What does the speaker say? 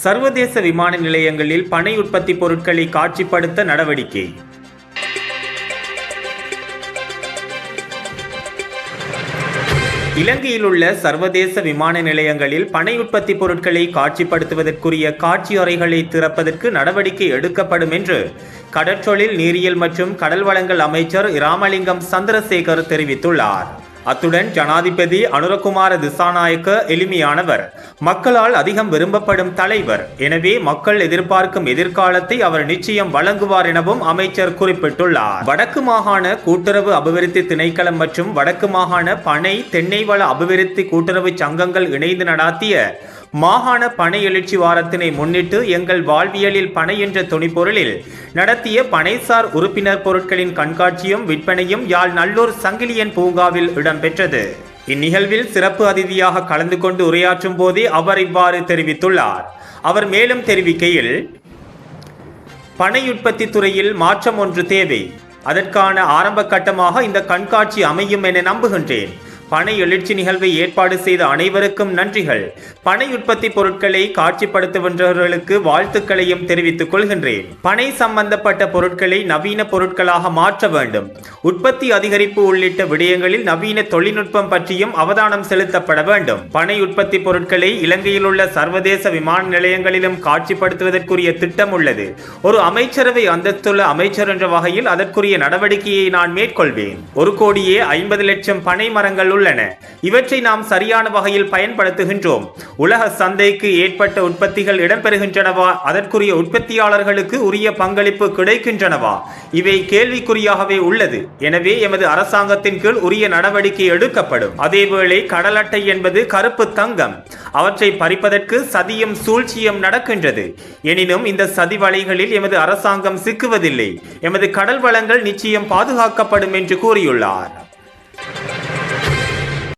சர்வதேச விமான நிலையங்களில் பனை உற்பத்தி பொருட்களை காட்சிப்படுத்த நடவடிக்கை. இலங்கையில் உள்ள சர்வதேச விமான நிலையங்களில் பனை உற்பத்தி பொருட்களை காட்சிப்படுத்துவதற்குரிய காட்சி அறைகளை திறப்பதற்கு நடவடிக்கை எடுக்கப்படும் என்று கடற்றொழில், நீரியல் மற்றும் கடல் வளங்கள் அமைச்சர் இராமலிங்கம் சந்திரசேகர் தெரிவித்துள்ளார். அத்துடன் ஜனாதிபதி அனுரகுமார திசாநாயக்க எளிமையானவர், மக்களால் அதிகம் விரும்பப்படும் தலைவர், எனவே மக்கள் எதிர்பார்க்கும் எதிர்காலத்தை அவர் நிச்சயம் வழங்குவார் எனவும் அமைச்சர் குறிப்பிட்டுள்ளார். வடக்கு மாகாண கூட்டுறவு அபிவிருத்தி திணைக்களம் மற்றும் வடக்கு மாகாண பனை தென்னை வள அபிவிருத்தி கூட்டுறவு சங்கங்கள் இணைந்து நடாத்திய மாகாண பனை எழுச்சி வாரத்தினை முன்னிட்டு எங்கள் வாழ்வியலில் பனை என்ற துணிப்பொருளில் நடத்திய பனைசார் உறுப்பினர் பொருட்களின் கண்காட்சியும் விற்பனையும் யாழ் நல்லூர் சங்கிலியன் பூங்காவில் இடம்பெற்றது. இந்நிகழ்வில் சிறப்பு அதிதியாக கலந்து கொண்டு உரையாற்றும் போதே அவர் இவ்வாறு தெரிவித்துள்ளார். அவர் மேலும் தெரிவிக்கையில், பனை உற்பத்தி துறையில் மாற்றம் ஒன்று தேவை. அதற்கான ஆரம்ப கட்டமாக இந்த கண்காட்சி அமையும் என நம்புகின்றேன். பனை எழுச்சி நிகழ்வை ஏற்பாடு செய்த அனைவருக்கும் நன்றிகள். பனை உற்பத்தி பொருட்களை காட்சிப்படுத்துகின்றவர்களுக்கு வாழ்த்துக்களையும் தெரிவித்துக் கொள்கின்றேன். பனை சம்பந்தப்பட்ட பொருட்களை நவீன பொருட்களாக மாற்ற வேண்டும். உற்பத்தி அதிகரிப்பு உள்ளிட்ட விடயங்களில் நவீன தொழில்நுட்பம் பற்றியும் அவதானம் செலுத்தப்பட வேண்டும். பனை உற்பத்தி பொருட்களை இலங்கையில் உள்ள சர்வதேச விமான நிலையங்களிலும் காட்சிப்படுத்துவதற்குரிய திட்டம் உள்ளது. ஒரு அமைச்சரவை அந்தஸ்துள்ள அமைச்சர் என்ற வகையில் அதற்குரிய நடவடிக்கையை நான் மேற்கொள்வேன். 1,50,00,000 பனை மரங்கள் உள்ளன. இவற்றை நாம் சரியான வகையில் பயன்படுத்துகின்றோம். உலக சந்தைக்கு ஏற்பட்ட உற்பத்திகள் இடம்பெறுகின்றனவா? அதற்குரிய உற்பத்தியாளர்களுக்கு உரிய பங்களிப்பு கிடைக்கின்றனவா? இவை கேள்விக்குறியாகவே உள்ளது. எனவே எமது அரசாங்கத்தின் கீழ் உரிய நடவடிக்கை எடுக்கப்படும். அதேவேளை கடல் அட்டை என்பது கருப்பு தங்கம். அவற்றை பறிப்பதற்கு சதியும் சூழ்ச்சியும் நடக்கின்றது. எனினும் இந்த சதி வலைகளில் எமது அரசாங்கம் சிக்குவதில்லை. எமது கடல் வளங்கள் நிச்சயம் பாதுகாக்கப்படும் என்று கூறியுள்ளார்.